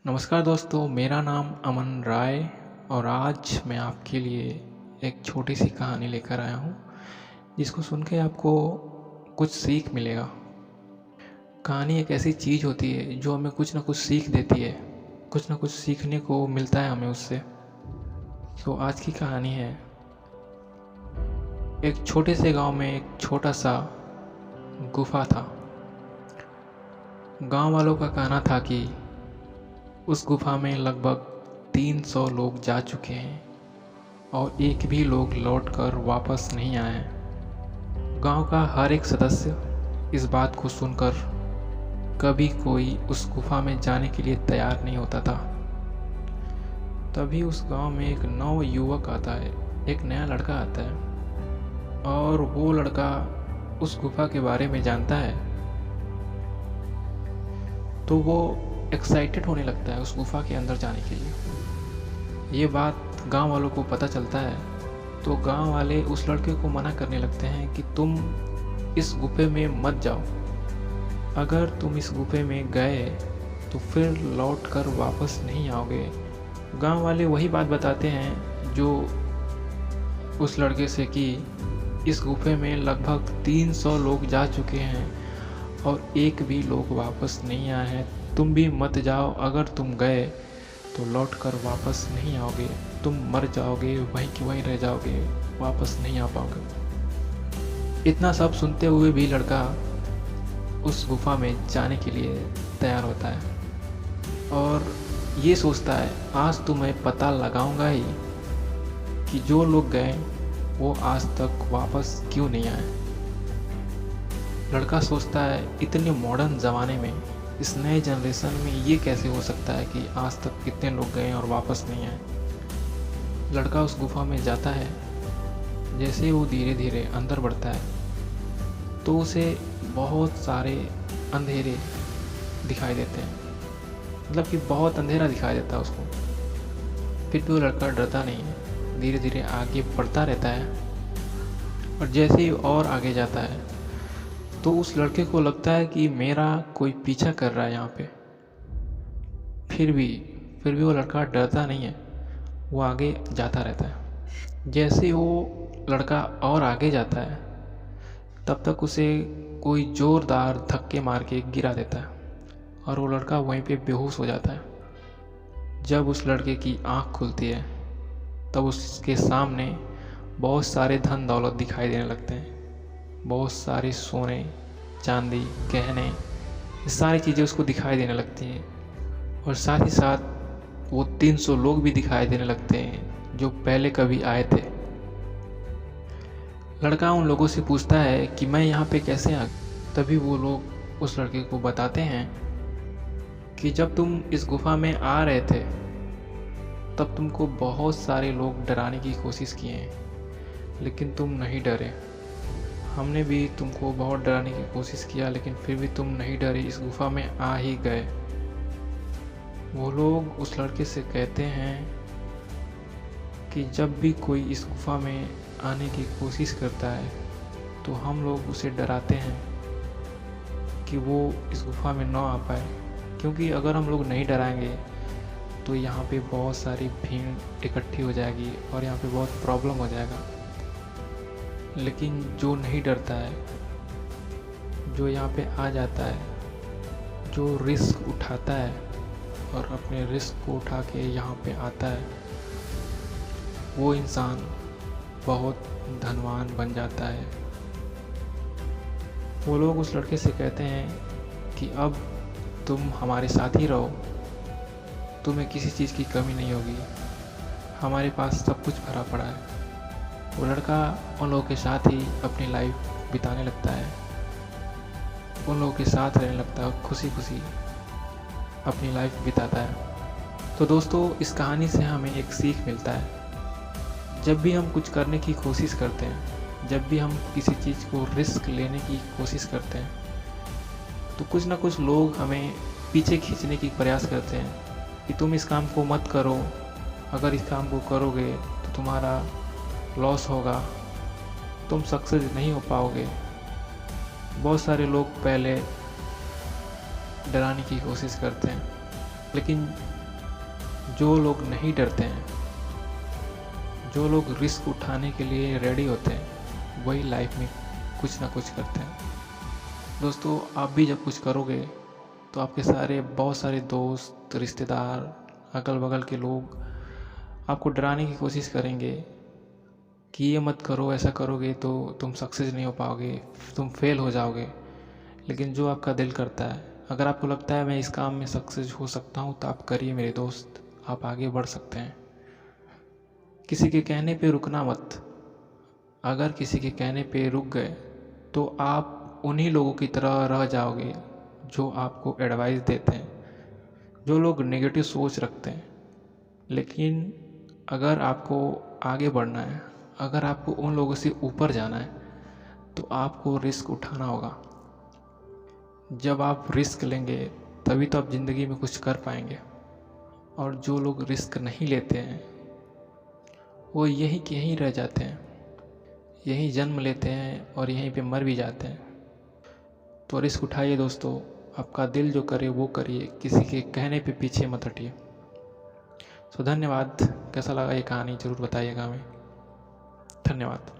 नमस्कार दोस्तों, मेरा नाम अमन राय और आज मैं आपके लिए एक छोटी सी कहानी लेकर आया हूँ जिसको सुन के आपको कुछ सीख मिलेगा। कहानी एक ऐसी चीज़ होती है जो हमें कुछ ना कुछ सीख देती है, कुछ ना कुछ सीखने को मिलता है हमें उससे। तो आज की कहानी है, एक छोटे से गांव में एक छोटा सा गुफा था। गांव वालों का कहना था कि उस गुफा में लगभग 300 लोग जा चुके हैं और एक भी लोग लौटकर वापस नहीं आए हैं। गांव का हर एक सदस्य इस बात को सुनकर कभी कोई उस गुफा में जाने के लिए तैयार नहीं होता था। तभी उस गांव में एक नव युवक आता है, एक नया लड़का आता है और वो लड़का उस गुफा के बारे में जानता है तो वो एक्साइटेड होने लगता है उस गुफा के अंदर जाने के लिए। ये बात गांव वालों को पता चलता है तो गांव वाले उस लड़के को मना करने लगते हैं कि तुम इस गुफे में मत जाओ। अगर तुम इस गुफे में गए तो फिर लौट कर वापस नहीं आओगे। गांव वाले वही बात बताते हैं जो उस लड़के से कि इस गुफे में लगभग 300 लोग जा चुके हैं और एक भी लोग वापस नहीं आए हैं। तुम भी मत जाओ, अगर तुम गए तो लौट कर वापस नहीं आओगे, तुम मर जाओगे, वहीं की वहीं रह जाओगे, वापस नहीं आ पाओगे। इतना सब सुनते हुए भी लड़का उस गुफा में जाने के लिए तैयार होता है और ये सोचता है आज तो मैं पता लगाऊंगा ही कि जो लोग गए वो आज तक वापस क्यों नहीं आए। लड़का सोचता है इतने मॉडर्न ज़माने में, इस नए जनरेशन में ये कैसे हो सकता है कि आज तक कितने लोग गए और वापस नहीं आए। लड़का उस गुफा में जाता है। जैसे वो धीरे धीरे अंदर बढ़ता है तो उसे बहुत सारे अंधेरे दिखाई देते हैं, मतलब कि बहुत अंधेरा दिखाई देता है उसको। फिर भी वो लड़का डरता नहीं है, धीरे धीरे आगे बढ़ता रहता है और जैसे ही और आगे जाता है तो उस लड़के को लगता है कि मेरा कोई पीछा कर रहा है यहाँ पे। फिर भी वो लड़का डरता नहीं है, वो आगे जाता रहता है। जैसे वो लड़का और आगे जाता है तब तक उसे कोई ज़ोरदार धक्के मार के गिरा देता है और वो लड़का वहीं पे बेहोश हो जाता है। जब उस लड़के की आँख खुलती है तब उसके सामने बहुत सारे धन दौलत दिखाई देने लगते हैं। बहुत सारे सोने चांदी गहने, ये सारी चीज़ें उसको दिखाई देने लगती हैं और साथ ही साथ वो 300 लोग भी दिखाई देने लगते हैं जो पहले कभी आए थे। लड़का उन लोगों से पूछता है कि मैं यहाँ पे कैसे आ गया। तभी वो लोग उस लड़के को बताते हैं कि जब तुम इस गुफा में आ रहे थे तब तुमको बहुत सारे लोग डराने की कोशिश किए हैं लेकिन तुम नहीं डरे। हमने भी तुमको बहुत डराने की कोशिश किया लेकिन फिर भी तुम नहीं डरे, इस गुफा में आ ही गए। वो लोग उस लड़के से कहते हैं कि जब भी कोई इस गुफा में आने की कोशिश करता है तो हम लोग उसे डराते हैं कि वो इस गुफा में ना आ पाए, क्योंकि अगर हम लोग नहीं डराएंगे तो यहाँ पे बहुत सारी भीड़ इकट्ठी हो जाएगी और यहाँ पे बहुत प्रॉब्लम हो जाएगा। लेकिन जो नहीं डरता है, जो यहाँ पे आ जाता है, जो रिस्क उठाता है और अपने रिस्क को उठा के यहाँ पे आता है, वो इंसान बहुत धनवान बन जाता है। वो लोग उस लड़के से कहते हैं कि अब तुम हमारे साथ ही रहो, तुम्हें किसी चीज़ की कमी नहीं होगी, हमारे पास सब कुछ भरा पड़ा है। वो लड़का उन लोगों के साथ ही अपनी लाइफ बिताने लगता है, उन लोगों के साथ रहने लगता है और खुशी खुशी अपनी लाइफ बिताता है। तो दोस्तों, इस कहानी से हमें एक सीख मिलता है। जब भी हम कुछ करने की कोशिश करते हैं, जब भी हम किसी चीज़ को रिस्क लेने की कोशिश करते हैं तो कुछ ना कुछ लोग हमें पीछे खींचने की प्रयास करते हैं कि तुम इस काम को मत करो, अगर इस काम को करोगे तो तुम्हारा लॉस होगा, तुम सक्सेस नहीं हो पाओगे। बहुत सारे लोग पहले डराने की कोशिश करते हैं, लेकिन जो लोग नहीं डरते हैं, जो लोग रिस्क उठाने के लिए रेडी होते हैं, वही लाइफ में कुछ ना कुछ करते हैं। दोस्तों, आप भी जब कुछ करोगे तो आपके बहुत सारे दोस्त, रिश्तेदार, अगल बगल के लोग आपको डराने की कोशिश करेंगे कि ये मत करो, ऐसा करोगे तो तुम सक्सेस नहीं हो पाओगे, तुम फेल हो जाओगे। लेकिन जो आपका दिल करता है, अगर आपको लगता है मैं इस काम में सक्सेस हो सकता हूँ, तो आप करिए मेरे दोस्त, आप आगे बढ़ सकते हैं। किसी के कहने पे रुकना मत। अगर किसी के कहने पे रुक गए तो आप उन्हीं लोगों की तरह रह जाओगे जो आपको एडवाइस देते हैं, जो लोग नेगेटिव सोच रखते हैं। लेकिन अगर आपको आगे बढ़ना है, अगर आपको उन लोगों से ऊपर जाना है, तो आपको रिस्क उठाना होगा। जब आप रिस्क लेंगे तभी तो आप ज़िंदगी में कुछ कर पाएंगे। और जो लोग रिस्क नहीं लेते हैं वो यहीं के यहीं रह जाते हैं, यहीं जन्म लेते हैं और यहीं पे मर भी जाते हैं। तो रिस्क उठाइए दोस्तों, आपका दिल जो करे वो करिए, किसी के कहने पे पीछे मत हटिए। धन्यवाद। कैसा लगा ये कहानी ज़रूर बताइएगा हमें। धन्यवाद।